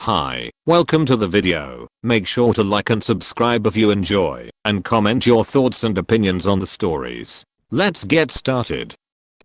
Hi, welcome to the video. Make sure to like and subscribe if you enjoy, and comment your thoughts and opinions on the stories. Let's get started.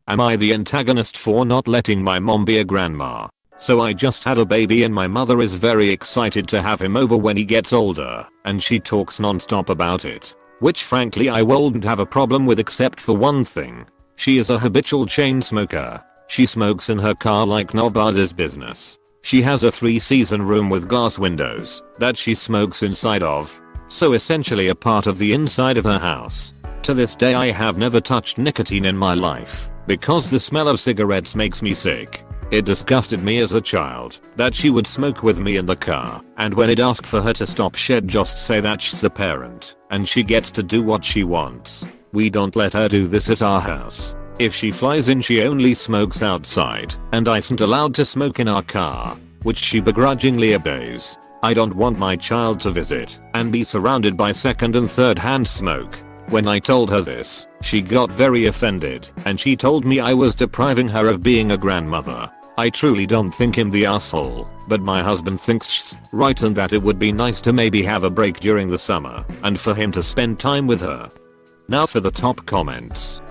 Am I the antagonist for not letting my mom be a grandma? So I just had a baby and my mother is very excited to have him over when he gets older, and she talks non-stop about it. Which frankly I wouldn't have a problem with except for one thing. She is a habitual chain smoker. She smokes in her car like nobody's business. She has a 3-season room with glass windows that she smokes inside of. So essentially a part of the inside of her house. To this day I have never touched nicotine in my life because the smell of cigarettes makes me sick. It disgusted me as a child that she would smoke with me in the car, and when it asked for her to stop she'd just say that she's the parent and she gets to do what she wants. We don't let her do this at our house. If she flies in she only smokes outside, and I isn't allowed to smoke in our car, which she begrudgingly obeys. I don't want my child to visit and be surrounded by second and third hand smoke. When I told her this, she got very offended and she told me I was depriving her of being a grandmother. I truly don't think I'm the asshole, but my husband thinks she's right and that it would be nice to maybe have a break during the summer and for him to spend time with her. Now for the top comments.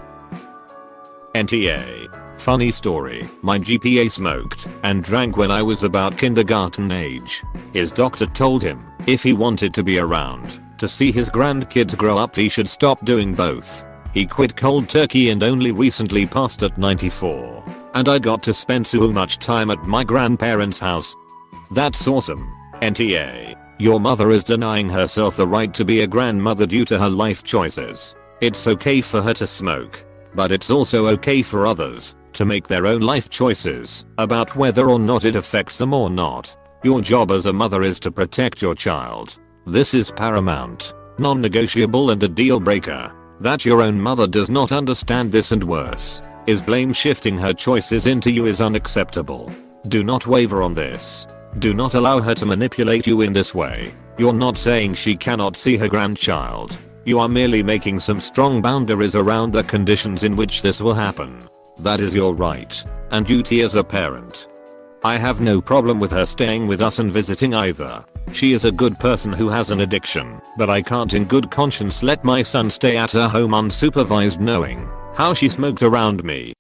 NTA. Funny story, my GPA smoked and drank when I was about kindergarten age. His doctor told him if he wanted to be around to see his grandkids grow up he should stop doing both. He quit cold turkey and only recently passed at 94. And I got to spend so much time at my grandparents' house. That's awesome. NTA. Your mother is denying herself the right to be a grandmother due to her life choices. It's okay for her to smoke, but it's also okay for others to make their own life choices about whether or not it affects them or not. Your job as a mother is to protect your child. This is paramount, non-negotiable and a deal breaker. That your own mother does not understand this and worse, is blame shifting her choices into you is unacceptable. Do not waver on this. Do not allow her to manipulate you in this way. You're not saying she cannot see her grandchild. You are merely making some strong boundaries around the conditions in which this will happen. That is your right and duty as a parent. I have no problem with her staying with us and visiting either. She is a good person who has an addiction, but I can't in good conscience let my son stay at her home unsupervised knowing how she smoked around me.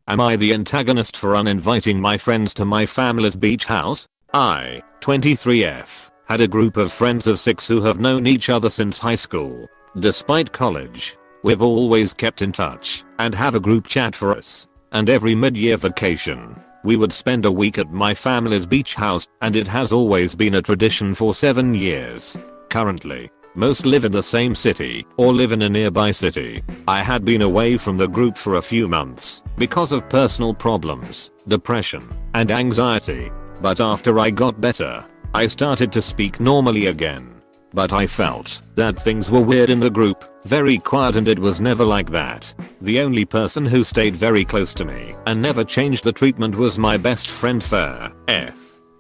Am I the antagonist for uninviting my friends to my family's beach house? I, 23F, had a group of friends of 6 who have known each other since high school. Despite college, we've always kept in touch and have a group chat for us. And every mid-year vacation, we would spend a week at my family's beach house, and it has always been a tradition for 7 years. Currently, most live in the same city or live in a nearby city. I had been away from the group for a few months because of personal problems, depression, and anxiety. But after I got better, I started to speak normally again. But I felt that things were weird in the group, very quiet, and it was never like that. The only person who stayed very close to me and never changed the treatment was my best friend Fair.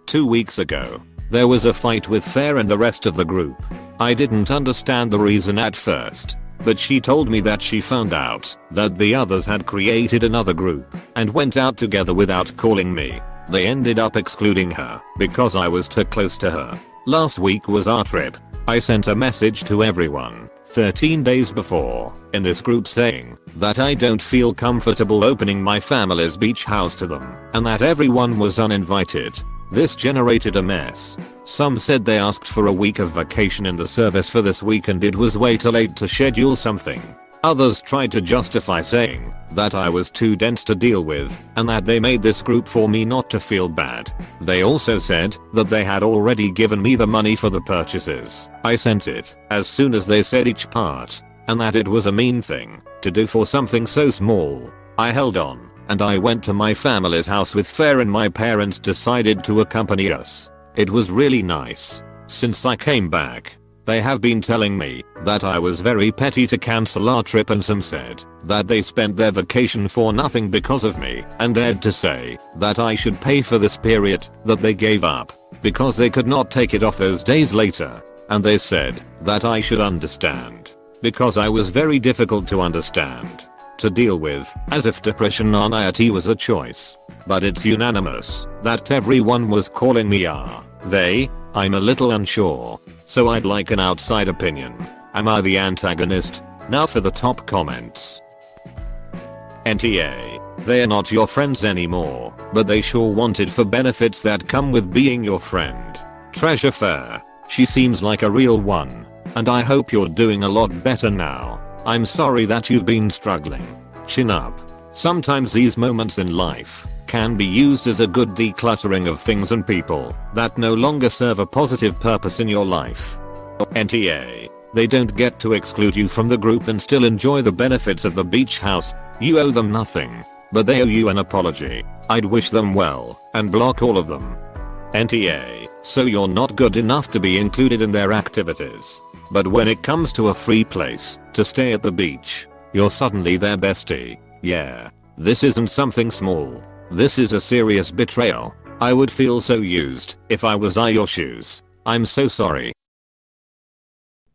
2 weeks ago, there was a fight with Fair and the rest of the group. I didn't understand the reason at first, but she told me that she found out that the others had created another group and went out together without calling me. They ended up excluding her because I was too close to her. Last week was our trip. I sent a message to everyone 13 days before in this group saying that I don't feel comfortable opening my family's beach house to them and that everyone was uninvited. This generated a mess. Some said they asked for a week of vacation in the service for this week and it was way too late to schedule something. Others tried to justify saying that I was too dense to deal with and that they made this group for me not to feel bad. They also said that they had already given me the money for the purchases. I sent it as soon as they said each part, and that it was a mean thing to do for something so small. I held on and I went to my family's house with Fair and my parents decided to accompany us. It was really nice. Since I came back, they have been telling me that I was very petty to cancel our trip, and some said that they spent their vacation for nothing because of me and dared to say that I should pay for this period that they gave up because they could not take it off those days later. And they said that I should understand because I was very difficult to understand. to deal with, as if depression on AITA was a choice. But it's unanimous that everyone was calling me they. I'm a little unsure, so I'd like an outside opinion. Am I the antagonist? Now for the top comments. NTA. They are not your friends anymore, but they sure wanted for benefits that come with being your friend. Treasure Fair. She seems like a real one, and I hope you're doing a lot better now. I'm sorry that you've been struggling. Chin up. Sometimes these moments in life can be used as a good decluttering of things and people that no longer serve a positive purpose in your life. NTA. They don't get to exclude you from the group and still enjoy the benefits of the beach house. You owe them nothing, but they owe you an apology. I'd wish them well and block all of them. NTA. So you're not good enough to be included in their activities, but when it comes to a free place to stay at the beach, you're suddenly their bestie. Yeah. This isn't something small. This is a serious betrayal. I would feel so used if I was in your shoes. I'm so sorry.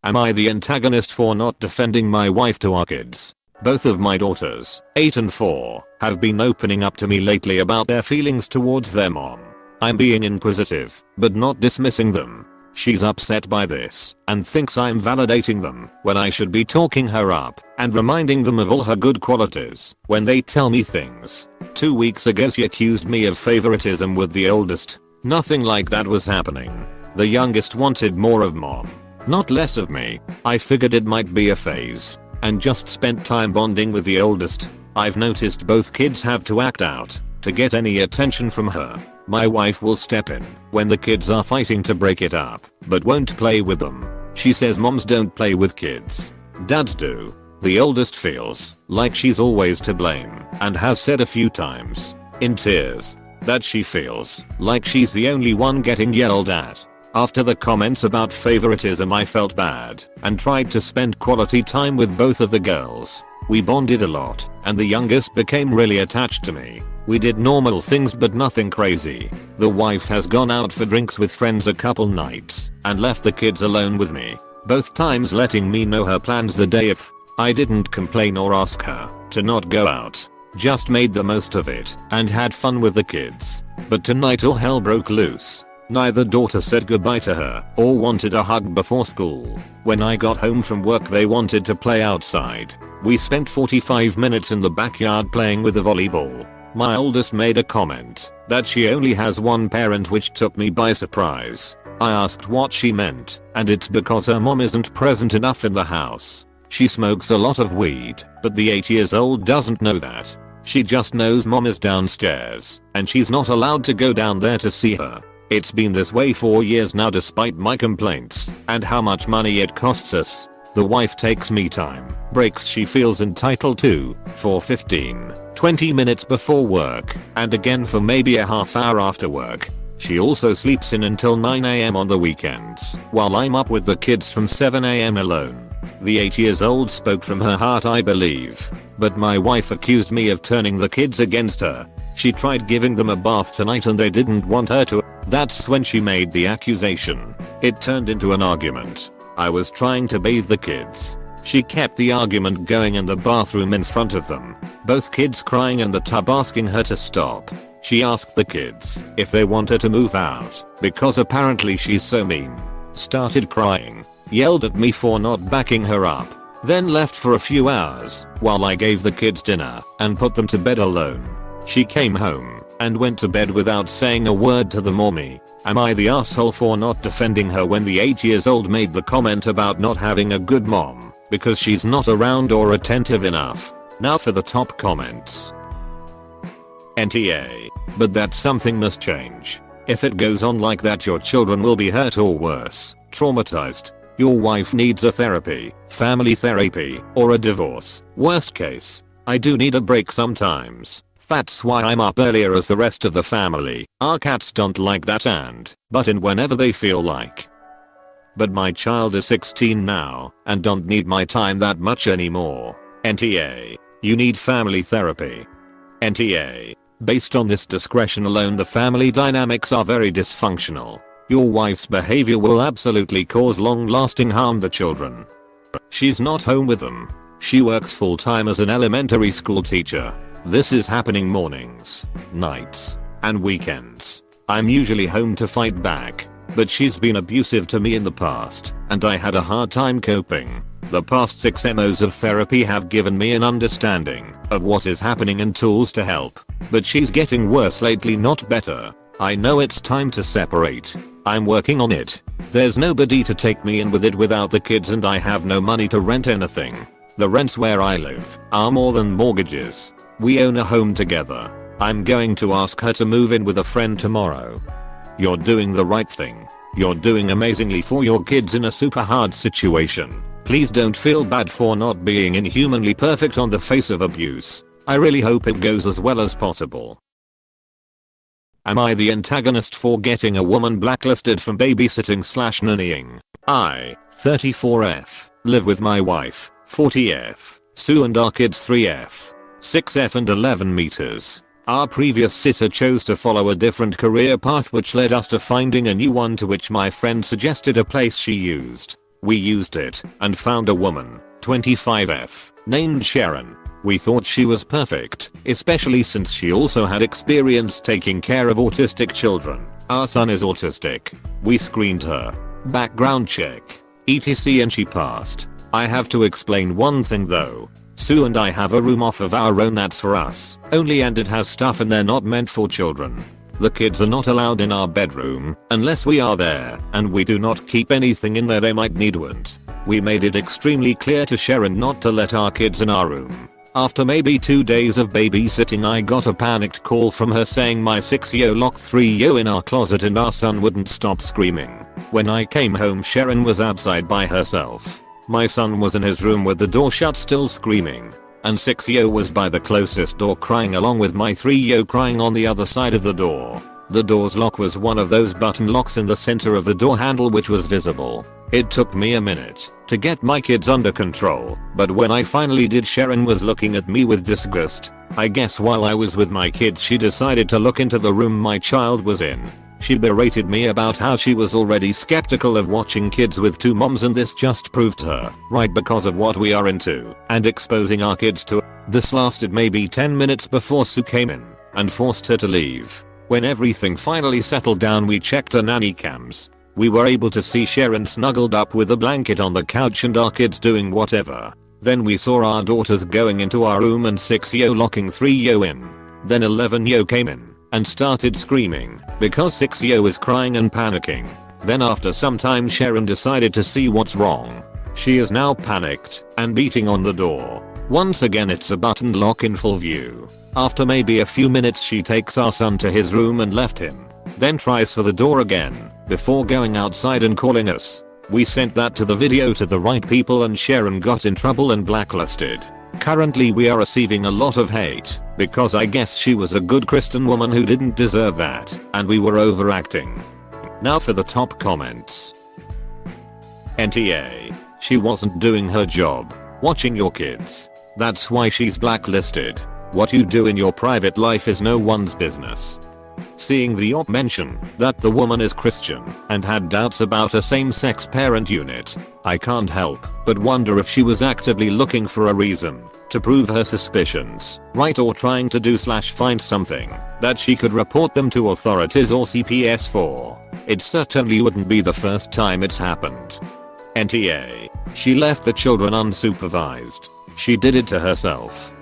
Am I the antagonist for not defending my wife to our kids? Both of my daughters, 8 and 4, have been opening up to me lately about their feelings towards their mom. I'm being inquisitive, but not dismissing them. She's upset by this and thinks I'm validating them when I should be talking her up and reminding them of all her good qualities when they tell me things. 2 weeks ago she accused me of favoritism with the oldest. Nothing like that was happening. The youngest wanted more of mom, not less of me. I figured it might be a phase and just spent time bonding with the oldest. I've noticed both kids have to act out to get any attention from her. My wife will step in when the kids are fighting to break it up, but won't play with them. She says moms don't play with kids. Dads do. The oldest feels like she's always to blame and has said a few times, in tears, that she feels like she's the only one getting yelled at. After the comments about favoritism, I felt bad and tried to spend quality time with both of the girls. We bonded a lot and the youngest became really attached to me. We did normal things but nothing crazy. The wife has gone out for drinks with friends a couple nights and left the kids alone with me. Both times letting me know her plans the day if. I didn't complain or ask her to not go out. Just made the most of it and had fun with the kids. But tonight all hell broke loose. Neither daughter said goodbye to her or wanted a hug before school. When I got home from work they wanted to play outside. We spent 45 minutes in the backyard playing with the volleyball. My oldest made a comment that she only has one parent, which took me by surprise. I asked what she meant, and it's because her mom isn't present enough in the house. She smokes a lot of weed, but the 8 years old doesn't know that. She just knows mom is downstairs, and she's not allowed to go down there to see her. It's been this way for years now despite my complaints and how much money it costs us. The wife takes me time breaks she feels entitled to for 15-20 minutes before work and again for maybe a half hour after work. She also sleeps in until 9 AM on the weekends while I'm up with the kids from 7 AM alone. The 8 years old spoke from her heart, I believe, but my wife accused me of turning the kids against her. She tried giving them a bath tonight and they didn't want her to. That's when she made the accusation. It turned into an argument. I was trying to bathe the kids. She kept the argument going in the bathroom in front of them. Both kids crying in the tub asking her to stop. She asked the kids if they want her to move out because apparently she's so mean. Started crying. Yelled at me for not backing her up. Then left for a few hours while I gave the kids dinner and put them to bed alone. She came home and went to bed without saying a word to them or me. Am I the asshole for not defending her when the 8 years old made the comment about not having a good mom because she's not around or attentive enough? Now for the top comments. NTA. But that something must change. If it goes on like that your children will be hurt or worse, traumatized. Your wife needs a therapy, family therapy, or a divorce. Worst case, I do need a break sometimes. That's why I'm up earlier as the rest of the family. Our cats don't like that and butt in whenever they feel like. But my child is 16 now and don't need my time that much anymore. NTA. You need family therapy. NTA. Based on this discretion alone the family dynamics are very dysfunctional. Your wife's behavior will absolutely cause long-lasting harm to the children. She's not home with them. She works full time as an elementary school teacher. This is happening mornings, nights, and weekends. I'm usually home to fight back, but she's been abusive to me in the past, and I had a hard time coping. The past 6 MOs of therapy have given me an understanding of what is happening and tools to help, but she's getting worse lately, not better. I know it's time to separate. I'm working on it. There's nobody to take me in with it without the kids, and I have no money to rent anything. The rents where I live are more than mortgages. We own a home together. I'm going to ask her to move in with a friend tomorrow. You're doing the right thing. You're doing amazingly for your kids in a super hard situation. Please don't feel bad for not being inhumanly perfect on the face of abuse. I really hope it goes as well as possible. Am I the antagonist for getting a woman blacklisted from babysitting/nannying? I, 34F, live with my wife, 40F, Sue, and our kids 3F, 6F and 11 meters. Our previous sitter chose to follow a different career path, which led us to finding a new one, to which my friend suggested a place she used. We used it and found a woman, 25F, named Sharon. We thought she was perfect, especially since she also had experience taking care of autistic children. Our son is autistic. We screened her, background check, etc, and she passed. I have to explain one thing though. Sue and I have a room off of our own that's for us only, and it has stuff and they're not meant for children. The kids are not allowed in our bedroom unless we are there, and we do not keep anything in there they might need. We made it extremely clear to Sharon not to let our kids in our room. After maybe 2 days of babysitting, I got a panicked call from her saying my 6-yo locked 3-yo in our closet and our son wouldn't stop screaming. When I came home, Sharon was outside by herself. My son was in his room with the door shut still screaming, and 6-yo was by the closest door crying, along with my 3-yo crying on the other side of the door. The door's lock was one of those button locks in the center of the door handle, which was visible. It took me a minute to get my kids under control, but when I finally did, Sharon was looking at me with disgust. I guess while I was with my kids, she decided to look into the room my child was in. She berated me about how she was already skeptical of watching kids with 2 moms, and this just proved her right because of what we are into and exposing our kids to. This lasted maybe 10 minutes before Sue came in and forced her to leave. When everything finally settled down, we checked her nanny cams. We were able to see Sharon snuggled up with a blanket on the couch and our kids doing whatever. Then we saw our daughters going into our room and 6-yo locking 3-yo in. Then 11-yo came in and started screaming because 6-yo was crying and panicking. Then after some time, Sharon decided to see what's wrong. She is now panicked and beating on the door. Once again, it's a buttoned lock in full view. After maybe a few minutes, she takes our son to his room and left him. Then tries for the door again before going outside and calling us. We sent that to the video to the right people, and Sharon got in trouble and blacklisted. Currently we are receiving a lot of hate because I guess she was a good Christian woman who didn't deserve that, and we were overacting. Now for the top comments. NTA. She wasn't doing her job watching your kids. That's why she's blacklisted. What you do in your private life is no one's business. Seeing the op mention that the woman is Christian and had doubts about a same-sex parent unit, I can't help but wonder if she was actively looking for a reason to prove her suspicions right, or trying to do/find something that she could report them to authorities or CPS for. It certainly wouldn't be the first time it's happened. NTA. She left the children unsupervised. She did it to herself.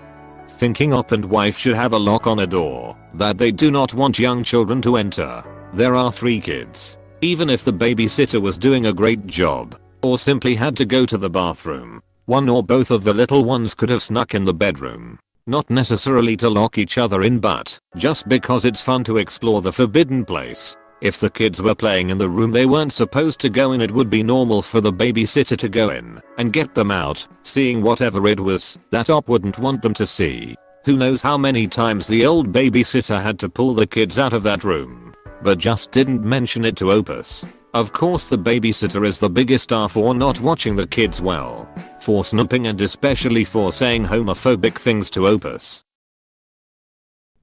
Thinking op and wife should have a lock on a door that they do not want young children to enter. There are 3 kids. Even if the babysitter was doing a great job or simply had to go to the bathroom, one or both of the little ones could have snuck in the bedroom. Not necessarily to lock each other in, but just because it's fun to explore the forbidden place. If the kids were playing in the room they weren't supposed to go in, it would be normal for the babysitter to go in and get them out, seeing whatever it was that op wouldn't want them to see. Who knows how many times the old babysitter had to pull the kids out of that room, but just didn't mention it to Opus. Of course the babysitter is the biggest star for not watching the kids well, for snooping, and especially for saying homophobic things to Opus.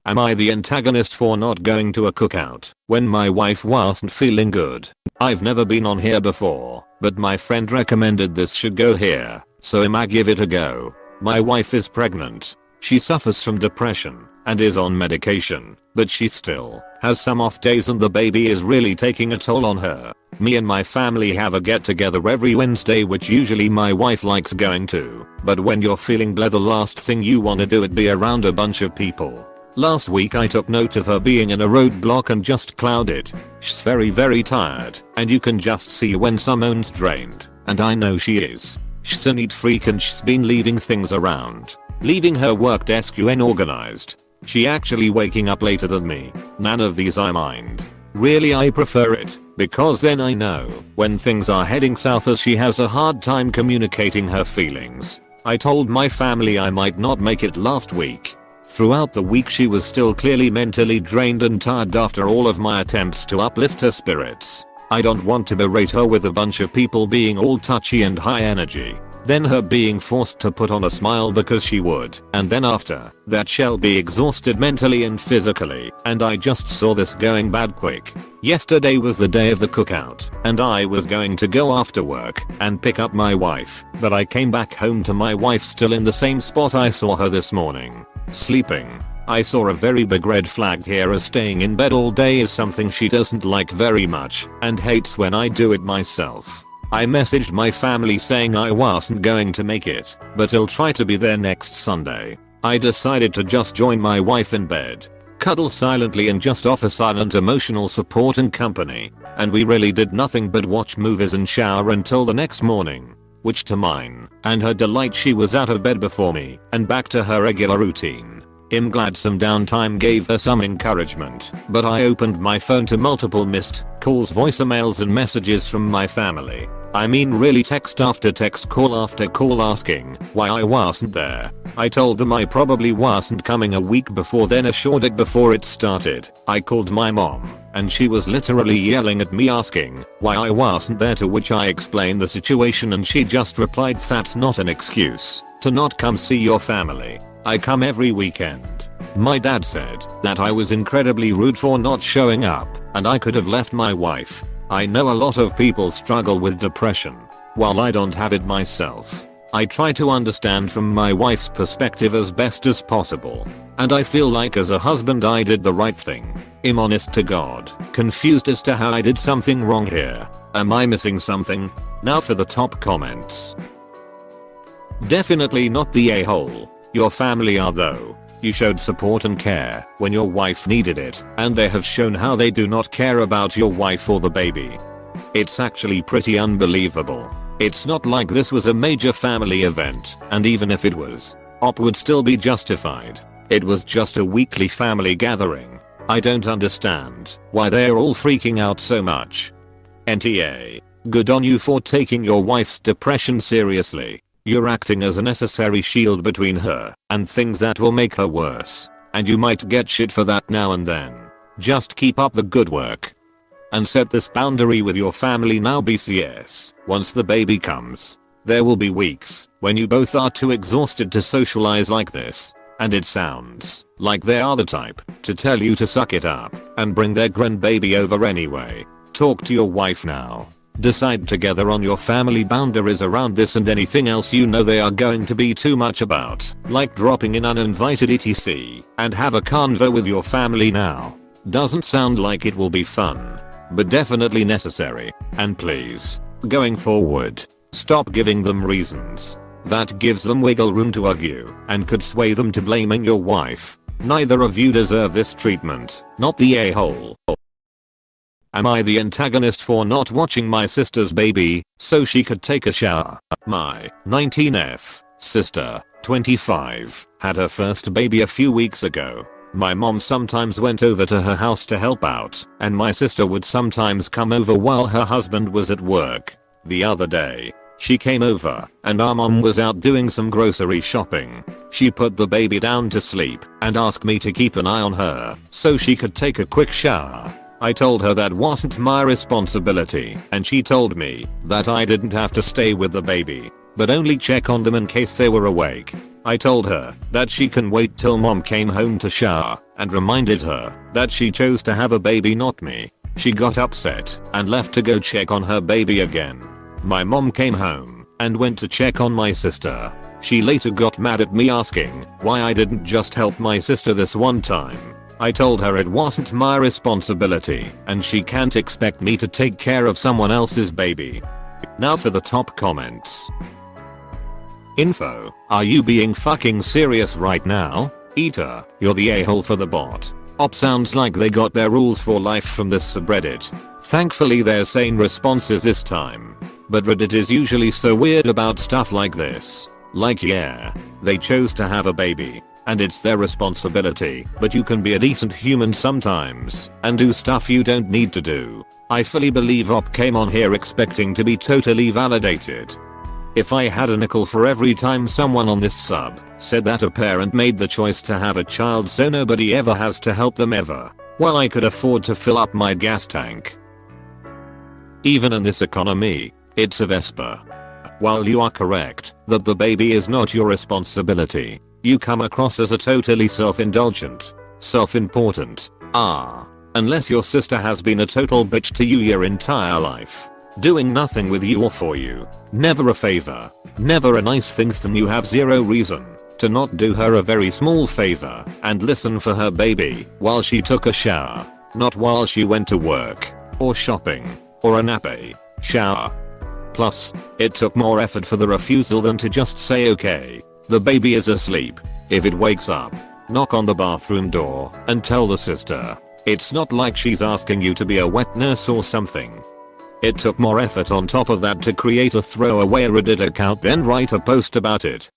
Am I the antagonist for not going to a cookout when my wife wasn't feeling good? I've never been on here before, but my friend recommended this should go here, so I'ma give it a go. My wife is pregnant. She suffers from depression and is on medication, but she still has some off days and the baby is really taking a toll on her. Me and my family have a get together every Wednesday, which usually my wife likes going to, but when you're feeling blah, the last thing you wanna do it be around a bunch of people. Last week I took note of her being in a roadblock and just clouded. She's very tired, and you can just see when someone's drained, and I know she is. She's a neat freak and she's been leaving things around. Leaving her work desk unorganized. She actually waking up later than me. None of these I mind. Really, I prefer it, because then I know when things are heading south, as she has a hard time communicating her feelings. I told my family I might not make it last week. Throughout the week she was still clearly mentally drained and tired after all of my attempts to uplift her spirits. I don't want to berate her with a bunch of people being all touchy and high energy, then her being forced to put on a smile because she would, and then after that she'll be exhausted mentally and physically, and I just saw this going bad quick. Yesterday was the day of the cookout, and I was going to go after work and pick up my wife, but I came back home to my wife still in the same spot I saw her this morning, sleeping. I saw a very big red flag here, as staying in bed all day is something she doesn't like very much and hates when I do it myself. I messaged my family saying I wasn't going to make it, but I'll try to be there next Sunday. I decided to just join my wife in bed, cuddle silently and just offer silent emotional support and company, and we really did nothing but watch movies and shower until the next morning, which to mine and her delight she was out of bed before me and back to her regular routine. I'm glad some downtime gave her some encouragement, but I opened my phone to multiple missed calls, voicemails and messages from my family. I mean really text after text, call after call asking why I wasn't there. I told them I probably wasn't coming a week before then, assured it before it started. I called my mom and she was literally yelling at me asking why I wasn't there, to which I explained the situation and she just replied, that's not an excuse to not come see your family. I come every weekend. My dad said that I was incredibly rude for not showing up and I could have left my wife. I know a lot of people struggle with depression. While I don't have it myself, I try to understand from my wife's perspective as best as possible. And I feel like as a husband I did the right thing. I'm honest to God, confused as to how I did something wrong here. Am I missing something? Now for the top comments. Definitely not the a-hole. Your family are though. You showed support and care when your wife needed it, and they have shown how they do not care about your wife or the baby. It's actually pretty unbelievable. It's not like this was a major family event, and even if it was, op would still be justified. It was just a weekly family gathering. I don't understand why they're all freaking out so much. NTA. Good on you for taking your wife's depression seriously. You're acting as a necessary shield between her and things that will make her worse, and you might get shit for that now and then. Just keep up the good work. And set this boundary with your family now, BCS. Once the baby comes, there will be weeks when you both are too exhausted to socialize like this, and it sounds like they are the type to tell you to suck it up and bring their grandbaby over anyway. Talk to your wife now. Decide together on your family boundaries around this and anything else you know they are going to be too much about, like dropping in uninvited etc, and have a convo with your family now. Doesn't sound like it will be fun, but definitely necessary. And please, going forward, stop giving them reasons. That gives them wiggle room to argue and could sway them to blaming your wife. Neither of you deserve this treatment, not the a-hole. Am I the antagonist for not watching my sister's baby so she could take a shower? My 19F sister, 25, had her first baby a few weeks ago. My mom sometimes went over to her house to help out, and my sister would sometimes come over while her husband was at work. The other day, she came over, and our mom was out doing some grocery shopping. She put the baby down to sleep and asked me to keep an eye on her so she could take a quick shower. I told her that wasn't my responsibility, and she told me that I didn't have to stay with the baby, but only check on them in case they were awake. I told her that she can wait till mom came home to shower, and reminded her that she chose to have a baby, not me. She got upset and left to go check on her baby again. My mom came home and went to check on my sister. She later got mad at me asking why I didn't just help my sister this one time. I told her it wasn't my responsibility and she can't expect me to take care of someone else's baby. Now for the top comments. Info, are you being fucking serious right now? AITA, you're the a-hole for the bot. Op sounds like they got their rules for life from this subreddit. Thankfully they're sane responses this time. But Reddit is usually so weird about stuff like this. Like yeah, they chose to have a baby, and it's their responsibility, but you can be a decent human sometimes, and do stuff you don't need to do. I fully believe Op came on here expecting to be totally validated. If I had a nickel for every time someone on this sub said that a parent made the choice to have a child so nobody ever has to help them ever, well I could afford to fill up my gas tank. Even in this economy, it's a Vespa. While you are correct that the baby is not your responsibility, you come across as a totally self-indulgent, self-important, unless your sister has been a total bitch to you your entire life, doing nothing with you or for you, never a favor, never a nice thing, then you have zero reason to not do her a very small favor and listen for her baby while she took a shower, not while she went to work, or shopping, or a nappy shower. Plus, it took more effort for the refusal than to just say okay, the baby is asleep. If it wakes up, knock on the bathroom door and tell the sister. It's not like she's asking you to be a wet nurse or something. It took more effort on top of that to create a throwaway Reddit account then write a post about it.